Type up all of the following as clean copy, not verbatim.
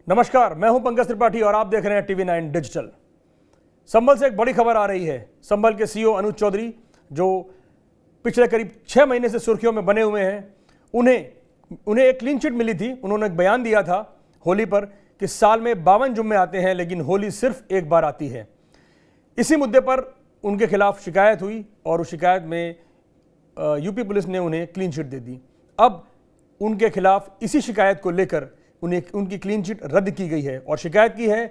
नमस्कार, मैं हूं पंकज त्रिपाठी और आप देख रहे हैं TV9 डिजिटल। संभल से एक बड़ी खबर आ रही है। संभल के सीईओ अनुज चौधरी, जो पिछले करीब 6 महीने से सुर्खियों में बने हुए हैं, उन्हें एक क्लीन चिट मिली थी। उन्होंने एक बयान दिया था होली पर कि साल में 52 जुम्मे आते हैं लेकिन होली सिर्फ एक बार आती है। इसी मुद्दे पर उनके खिलाफ शिकायत हुई और उस शिकायत में यूपी पुलिस ने उन्हें क्लीन चिट दे दी। अब उनके खिलाफ इसी शिकायत को लेकर उनकी क्लीन चिट रद्द की गई है और शिकायत की है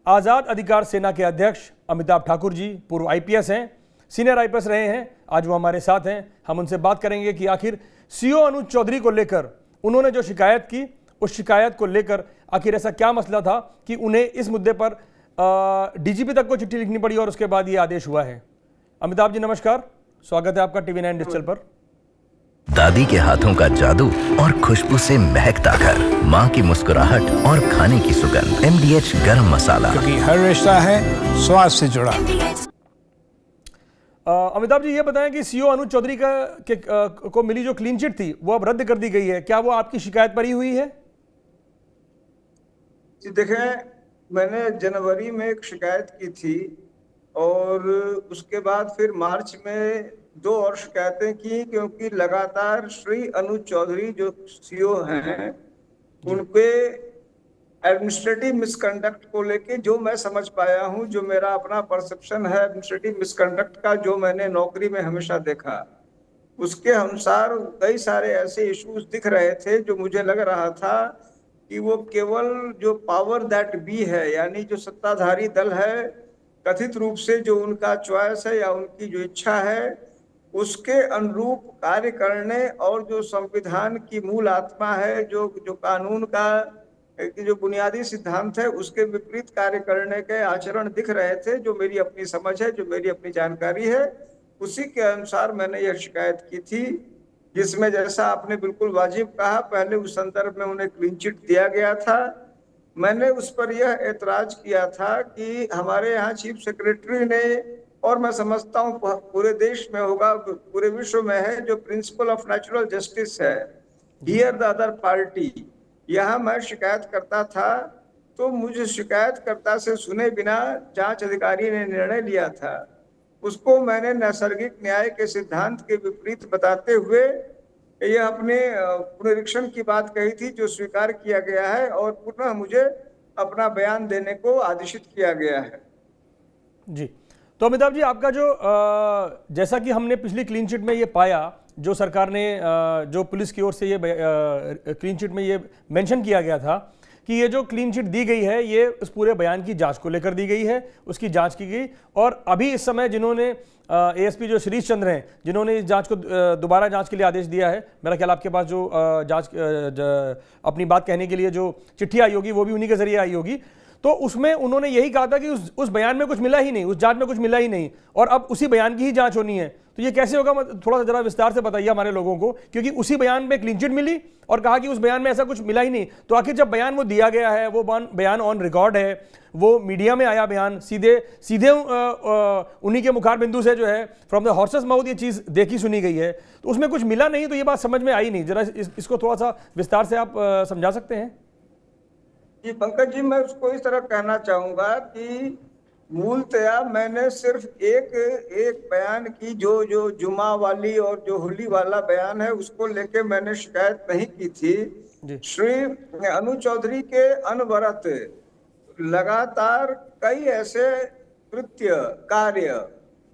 आज़ाद अधिकार सेना के अध्यक्ष अमिताभ ठाकुर जी। पूर्व आईपीएस हैं, सीनियर आईपीएस रहे हैं, आज वो हमारे साथ हैं। हम उनसे बात करेंगे कि आखिर सीईओ अनुज चौधरी को लेकर उन्होंने जो शिकायत की, उस शिकायत को लेकर आखिर ऐसा क्या मसला था कि उन्हें इस मुद्दे पर डीजीपी तक को चिट्ठी लिखनी पड़ी और उसके बाद ये आदेश हुआ है। अमिताभ जी नमस्कार, स्वागत है आपका TV9 डिजिटल पर। दादी के हाथों का जादू और खुशबू से महकता घर, माँ की मुस्कुराहट और खाने की सुगंध। MDH गरम मसाला, क्योंकि हर रिश्ता है स्वाद से जुड़ा। अमिताभ जी ये बताएं कि सीईओ अनुज चौधरी को मिली जो क्लीन चिट थी वो अब रद्द कर दी गई है, क्या वो आपकी शिकायत पर ही हुई है? जी देखें, मैंने जनवरी में एक शिकायत की थी और उसके बाद फिर मार्च में 2 और शिकायतें की, क्योंकि लगातार श्री अनुज चौधरी जो सीईओ हैं उनके एडमिनिस्ट्रेटिव मिसकंडक्ट को लेके जो मैं समझ पाया हूं, जो मेरा अपना परसेप्शन है एडमिनिस्ट्रेटिव मिसकंडक्ट का, जो मैंने नौकरी में हमेशा देखा, उसके अनुसार कई सारे ऐसे इश्यूज दिख रहे थे जो मुझे लग रहा था कि वो केवल जो पावर दैट बी है, यानी जो सत्ताधारी दल है, कथित रूप से जो उनका चॉइस है या उनकी जो इच्छा है उसके अनुरूप कार्य करने और जो संविधान की मूल आत्मा है, जो कानून का जो बुनियादी सिद्धांत है, उसके विपरीत कार्य करने के आचरण दिख रहे थे। जो मेरी अपनी समझ है, जो मेरी अपनी जानकारी है, उसी के अनुसार मैंने यह शिकायत की थी, जिसमें जैसा आपने बिल्कुल वाजिब कहा, पहले उस संदर्भ में उन्हें क्लीन चिट दिया गया था। मैंने उस पर यह ऐतराज किया था कि हमारे यहाँ चीफ सेक्रेटरी ने, और मैं समझता हूँ पूरे देश में होगा, पूरे विश्व में है, जो प्रिंसिपल ऑफ नेचुरल जस्टिस है, हियर द अदर पार्टी, यहाँ मैं शिकायत करता था तो मुझे शिकायतकर्ता से सुने बिना जांच अधिकारी ने निर्णय लिया था। उसको मैंने नैसर्गिक न्याय के सिद्धांत के विपरीत बताते हुए यह अपने पुनरीक्षण की बात कही थी, जो स्वीकार किया गया है और पुनः मुझे अपना बयान देने को आदेशित किया गया है। जी, तो अमिताभ जी आपका जो जैसा कि हमने पिछली क्लीन चिट में ये पाया, जो सरकार ने जो पुलिस की ओर से ये क्लीन चिट में ये मेंशन किया गया था कि ये जो क्लीन चिट दी गई है ये उस पूरे बयान की जांच को लेकर दी गई है, उसकी जांच की गई। और अभी इस समय जिन्होंने ASP जो श्रीश चंद्र हैं, जिन्होंने इस जांच को दोबारा जांच के लिए आदेश दिया है, मेरा ख्याल आपके पास जो जांच अपनी बात कहने के लिए जो चिट्ठी आई होगी वो भी उन्हीं के जरिए आई होगी। तो उसमें उन्होंने यही कहा था कि उस बयान में कुछ मिला ही नहीं, उस जांच में कुछ मिला ही नहीं, और अब उसी बयान की ही जांच होनी है। तो ये कैसे होगा, थोड़ा सा जरा विस्तार से बताइए हमारे लोगों को, क्योंकि उसी बयान में क्लीन चिट मिली और कहा कि उस बयान में ऐसा कुछ मिला ही नहीं। तो आखिर जब बयान वो दिया गया है, वो बयान ऑन रिकॉर्ड है, वो मीडिया में आया बयान, सीधे उन्हीं के मुखार बिंदु से जो है फ्रॉम द हॉर्सेस माउथ ये चीज़ देखी सुनी गई है, तो उसमें कुछ मिला नहीं, तो ये बात समझ में आई नहीं। जरा इसको थोड़ा सा विस्तार से आप समझा सकते हैं? जी पंकज जी, मैं उसको इस तरह कहना चाहूंगा कि मूलतया मैंने सिर्फ एक बयान की, जो जुमा वाली और जो होली वाला बयान है, उसको लेके मैंने शिकायत नहीं की थी। श्री अनुज चौधरी के अनवरत लगातार कई ऐसे कृत्य कार्य,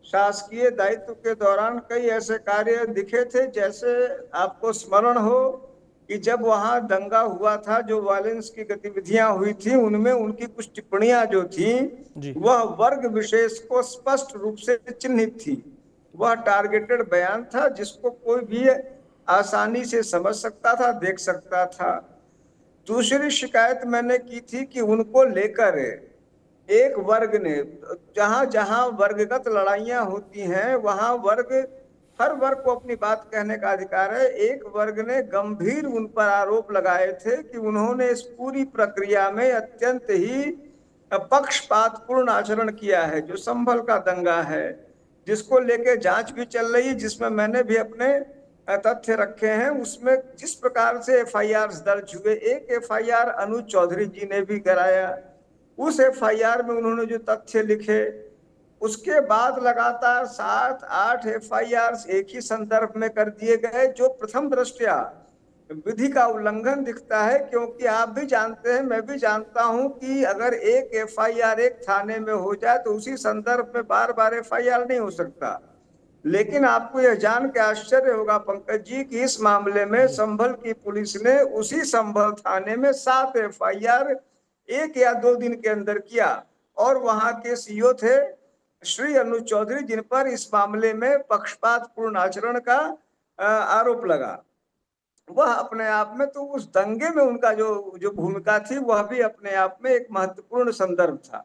शासकीय दायित्व के दौरान कई ऐसे कार्य दिखे थे, जैसे आपको स्मरण हो कि जब वहां दंगा हुआ था, जो वायलेंस की गतिविधियां हुई थी, उनमें उनकी कुछ टिप्पणियां जो थी वह वर्ग विशेष को स्पष्ट रूप से चिन्हित थी। वह टारगेटेड बयान था जिसको कोई भी आसानी से समझ सकता था, देख सकता था। दूसरी शिकायत मैंने की थी कि उनको लेकर एक वर्ग ने, जहां जहां वर्गगत लड़ाइयां होती हैं वहां हर वर्ग को अपनी बात कहने का अधिकार है। एक वर्ग ने गंभीर उन पर आरोप लगाए थे कि उन्होंने इस पूरी प्रक्रिया में अत्यंत ही पक्षपातपूर्ण आचरण किया है। जो संभल का दंगा है, जिसको लेके जांच भी चल रही, जिसमें मैंने भी अपने तथ्य रखे हैं, उसमें जिस प्रकार से एफआईआर दर्ज हुए, एक एफआईआर अनुज चौधरी जी ने भी कराया, उस एफआईआर में उन्होंने जो तथ्य लिखे, उसके बाद लगातार 7-8 एफआईआर एक ही संदर्भ में कर दिए गए, जो प्रथम दृष्टया विधि का उल्लंघन दिखता है। क्योंकि आप भी जानते हैं, मैं भी जानता हूं कि अगर एक एफआईआर एक थाने में हो जाए तो उसी संदर्भ में बार बार एफआईआर नहीं हो सकता। लेकिन आपको यह जान के आश्चर्य होगा पंकज जी कि इस मामले में संभल की पुलिस ने उसी संभल थाने में 7 एफआईआर 1 या 2 दिन के अंदर किया, और वहां के सीओ थे श्री अनुज चौधरी, जिन पर इस मामले में पक्षपातपूर्ण आचरण का आरोप लगा। वह अपने आप में, तो उस दंगे में उनका जो भूमिका थी वह भी अपने आप में एक महत्वपूर्ण संदर्भ था।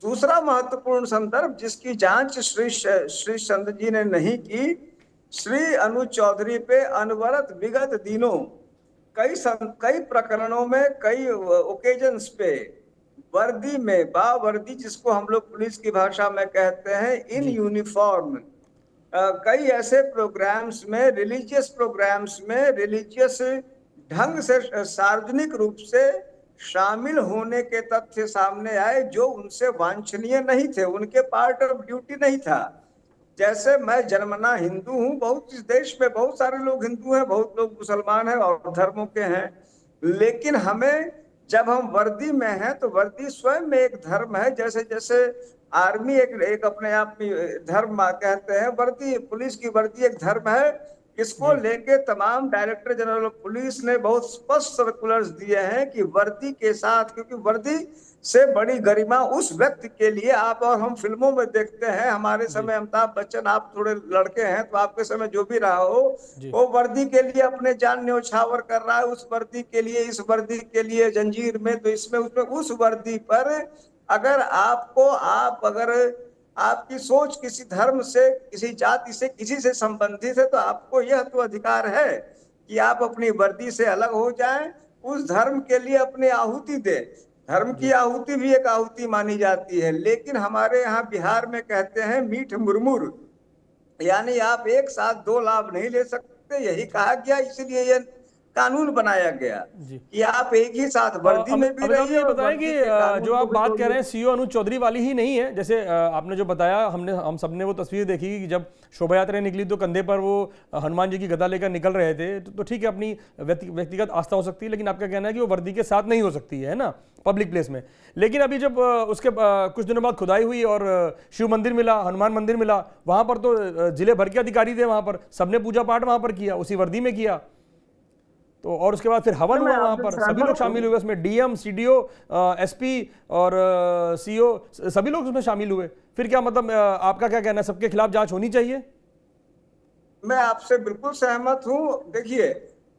दूसरा महत्वपूर्ण संदर्भ जिसकी जांच श्री चंद्र जी ने नहीं की, श्री अनुज चौधरी पे अनवरत विगत दिनों कई प्रकरणों में, कई ओकेजन्स पे वर्दी में, बावर्दी जिसको हम लोग पुलिस की भाषा में कहते हैं, इन यूनिफॉर्म, कई ऐसे प्रोग्राम्स में, रिलीजियस प्रोग्राम्स में, रिलीजियस ढंग से सार्वजनिक रूप से शामिल होने के तथ्य सामने आए, जो उनसे वांछनीय नहीं थे, उनके पार्ट ऑफ ड्यूटी नहीं था। जैसे मैं जन्मना हिंदू हूँ, बहुत इस देश में बहुत सारे लोग हिंदू हैं, बहुत लोग मुसलमान हैं और धर्मों के हैं, लेकिन हमें, जब हम वर्दी में हैं तो वर्दी स्वयं में एक धर्म है। जैसे जैसे आर्मी एक अपने आप में धर्म कहते हैं, वर्दी, पुलिस की वर्दी एक धर्म है। इसको लेके तमाम डायरेक्टर जनरल ऑफ पुलिस ने बहुत स्पष्ट सर्कुलर्स दिए हैं कि वर्दी के साथ, क्योंकि वर्दी से बड़ी गरिमा उस व्यक्ति के लिए, आप और हम फिल्मों में देखते हैं, हमारे समय अमिताभ बच्चन, आप थोड़े लड़के हैं तो आपके समय जो भी रहा हो, वो वर्दी के लिए अपने जान न्यौछावर कर रहा है, उस वर्दी के लिए, इस वर्दी के लिए, जंजीर में, तो इसमें उसमें उस वर्दी पर अगर अगर आपकी सोच किसी धर्म से, किसी जाति से, किसी से संबंधित है, तो आपको यह तो अधिकार है कि आप अपनी वर्दी से अलग हो जाएं, उस धर्म के लिए अपनी आहुति दें। धर्म की आहुति भी एक आहुति मानी जाती है। लेकिन हमारे यहाँ बिहार में कहते हैं मीठ मुरमुर, यानी आप एक साथ 2 लाभ नहीं ले सकते, यही कहा गया। इसलिए ये कानून बनाया गया कि आप एक ही साथ वर्दी में भी रहिए। बताएं कि जो आप बात कह रहे हैं सीओ अनुज चौधरी वाली ही नहीं है। जैसे आपने जो बताया, हम सबने वो तस्वीर देखी कि जब शोभा यात्रा निकली तो कंधे पर वो हनुमान जी की गदा लेकर निकल रहे थे, तो ठीक है, अपनी व्यक्तिगत आस्था हो सकती है, लेकिन आपका कहना है कि वो वर्दी के साथ नहीं हो सकती है ना, पब्लिक प्लेस में। लेकिन अभी जब उसके कुछ दिनों बाद खुदाई हुई और शिव मंदिर मिला, हनुमान मंदिर मिला, वहां पर तो जिले भर के अधिकारी थे, वहां पर सबने पूजा पाठ वहां पर किया, उसी वर्दी में किया। तो और उसके बाद फिर हवन हुआ वहां पर, सभी लोग शामिल हुए उसमें, डीएम, सीडीओ, एसपी और सीओ, सभी लोग उसमें शामिल हुए। फिर क्या मतलब, आपका क्या कहना है, सबके खिलाफ जांच होनी चाहिए? मैं आपसे बिल्कुल सहमत हूं। देखिए,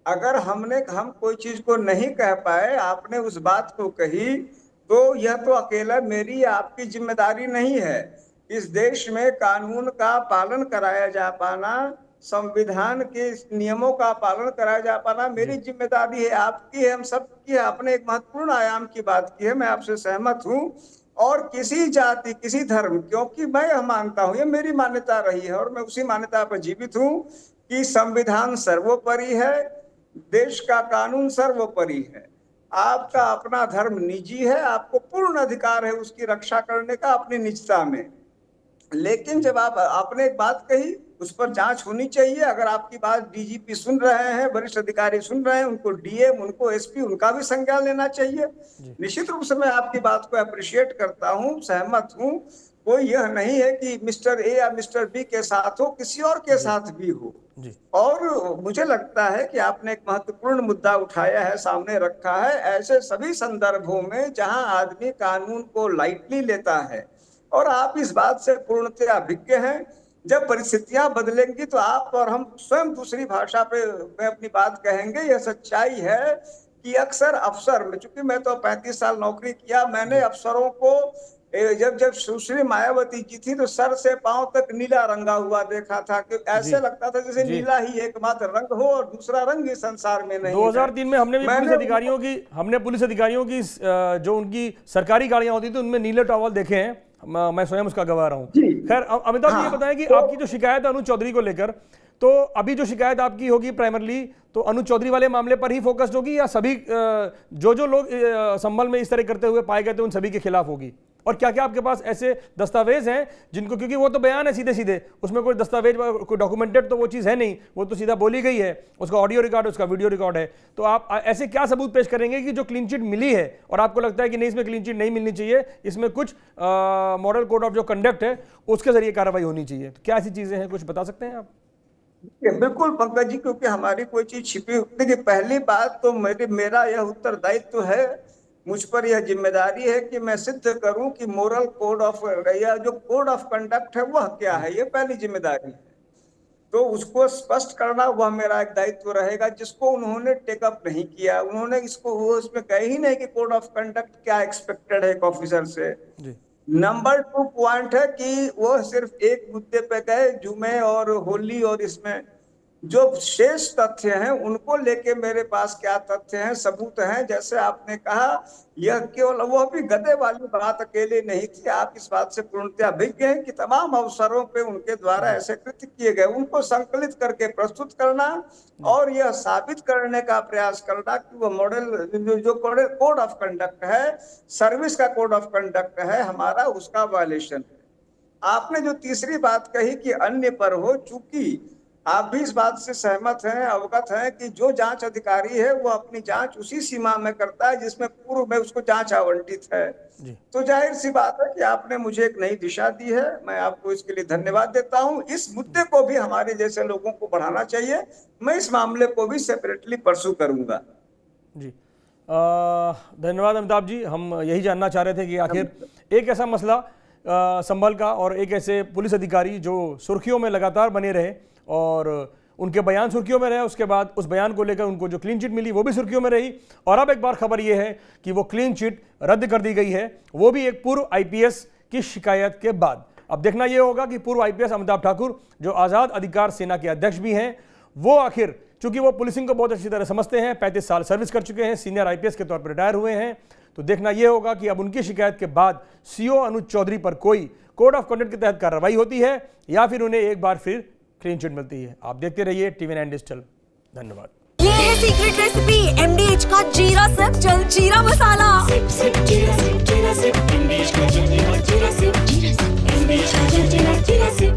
अगर हम कोई चीज को नहीं कह पाए, आपने उस बात को कही, तो यह तो अकेला मेरी या आपकी जिम्मेदारी नहीं है। इस देश में कानून का पालन कराया जा पाना, संविधान के नियमों का पालन कराया जा पाना मेरी जिम्मेदारी है, आपकी है, हम सबकी है। आपने एक महत्वपूर्ण आयाम की बात की है, मैं आपसे सहमत हूं। और किसी जाति, किसी धर्म, क्योंकि मैं यह मानता हूं, ये मेरी मान्यता रही है और मैं उसी मान्यता पर जीवित हूं कि संविधान सर्वोपरि है, देश का कानून सर्वोपरि है। आपका अपना धर्म निजी है, आपको पूर्ण अधिकार है उसकी रक्षा करने का अपनी निजता में। लेकिन जब आपने एक बात कही, उस पर जांच होनी चाहिए। अगर आपकी बात डीजीपी सुन रहे हैं, वरिष्ठ अधिकारी सुन रहे हैं, उनको डीएम, उनको एसपी, उनका भी संज्ञान लेना चाहिए। निश्चित रूप से मैं आपकी बात को अप्रिशिएट करता हूं, सहमत हूं। कोई यह नहीं है कि मिस्टर ए या मिस्टर बी के साथ हो, किसी और के साथ भी हो। और मुझे लगता है कि आपने एक महत्वपूर्ण मुद्दा उठाया है, सामने रखा है। ऐसे सभी संदर्भों में जहां आदमी कानून को लाइटली लेता है, और आप इस बात से पूर्णतः अभिज्ञ हैं, जब परिस्थितियां बदलेंगी तो आप और हम स्वयं दूसरी भाषा पे में अपनी बात कहेंगे। यह सच्चाई है कि अक्सर अफसर, चूंकि मैं तो 35 साल नौकरी किया, मैंने अफसरों को जब सुश्री मायावती जी थी तो सर से पांव तक नीला रंगा हुआ देखा था, कि ऐसे लगता था जैसे नीला ही एकमात्र रंग हो और दूसरा रंग इस संसार में नहीं। 2003 में हमने पुलिस अधिकारियों की जो उनकी सरकारी गाड़ियां होती थी उनमें नीले टॉवल देखे हैं, मैं स्वयं उसका गवाह रहा हूं। खैर, अमिताभ जी, ये बताएं कि आपकी जो शिकायत है अनुज चौधरी को लेकर, तो अभी जो शिकायत आपकी होगी प्राइमरली तो अनुज चौधरी वाले मामले पर ही फोकस्ड होगी या सभी जो लोग संभल में इस तरह करते हुए पाए गए थे उन सभी के खिलाफ होगी? और क्या क्या आपके पास ऐसे दस्तावेज हैं जिनको, क्योंकि वो तो बयान है सीधे सीधे, उसमें कोई दस्तावेज कोई डॉक्यूमेंटेड तो वो चीज़ है नहीं, वो तो सीधा बोली गई है, उसका ऑडियो रिकॉर्ड, उसका वीडियो रिकॉर्ड है। तो आप ऐसे क्या सबूत पेश करेंगे कि जो क्लीन चिट मिली है और आपको लगता है कि नहीं इसमें क्लीन चिट नहीं मिलनी चाहिए, इसमें कुछ मॉडल कोड ऑफ जो कंडक्ट है उसके जरिए कार्रवाई होनी चाहिए? तो क्या ऐसी चीज़ें हैं, कुछ बता सकते हैं आप? बिल्कुल पंकज जी, क्योंकि हमारी कोई चीज छिपी, देखिए पहली बात तो मेरा यह उत्तरदायित्व है, मुझ पर यह जिम्मेदारी है कि मैं सिद्ध करूं कि मोरल कोड ऑफ या जो कोड ऑफ कंडक्ट है वह क्या है, ये पहली जिम्मेदारी है। तो उसको स्पष्ट करना वह मेरा एक दायित्व रहेगा, जिसको उन्होंने टेकअप नहीं किया। उन्होंने इसको वो उसमें कह ही नहीं कि कोड ऑफ कंडक्ट क्या एक्सपेक्टेड है एक ऑफिसर से। नंबर 2 पॉइंट है कि वो सिर्फ एक मुद्दे पे गए, जुमे और होली, और इसमें जो शेष तथ्य हैं उनको लेके मेरे पास क्या तथ्य हैं, सबूत हैं। जैसे आपने कहा, यह केवल वह भी गधे वाली बात अकेले नहीं थी, आप इस बात से पूर्णतया अभिज्ञ हैं कि तमाम अवसरों पे उनके द्वारा ऐसे कृत्य किए गए, उनको संकलित करके प्रस्तुत करना और यह साबित करने का प्रयास करना कि वह मॉडल जो कोड ऑफ कंडक्ट है, सर्विस का कोड ऑफ कंडक्ट है हमारा, उसका वायलेशन है। आपने जो तीसरी बात कही कि अन्य पर हो, चूंकि आप भी इस बात से सहमत हैं, अवगत हैं कि जो जांच अधिकारी है वो अपनी जांच उसी सीमा में करता है जिसमें पूर्व में उसको जांच आवंटित है। तो जाहिर सी बात है कि आपने मुझे एक नई दिशा दी है, मैं आपको इसके लिए धन्यवाद देता हूं। इस मुद्दे को भी हमारे जैसे लोगों को बढ़ाना चाहिए, मैं इस मामले को भी सेपरेटली परसू करूंगा। जी धन्यवाद अमिताभ जी। हम यही जानना चाह रहे थे कि आखिर एक ऐसा मसला संभल का और एक ऐसे पुलिस अधिकारी जो सुर्खियों में लगातार बने रहे और उनके बयान सुर्खियों में रहे, उसके बाद उस बयान को लेकर उनको जो क्लीन चिट मिली वो भी सुर्खियों में रही, और अब एक बार खबर ये है कि वो क्लीन चिट रद्द कर दी गई है, वो भी एक पूर्व आईपीएस की शिकायत के बाद। अब देखना ये होगा कि पूर्व आईपीएस अमिताभ ठाकुर जो आज़ाद अधिकार सेना के अध्यक्ष भी हैं, वो आखिर, चूंकि वो पुलिसिंग को बहुत अच्छी तरह समझते हैं, 35 साल सर्विस कर चुके हैं, सीनियर आईपीएस के तौर पर रिटायर हुए हैं, तो देखना यह होगा कि अब उनकी शिकायत के बाद सीओ अनुज चौधरी पर कोई कोड ऑफ कंडक्ट के तहत कार्रवाई होती है या फिर उन्हें एक बार फिर क्लीन चिट मिलती है। आप देखते रहिए TV9 डिजिटल। धन्यवाद। ये है सीक्रेट रेसिपी MDH का जीरा सब जल जीरा मसाला।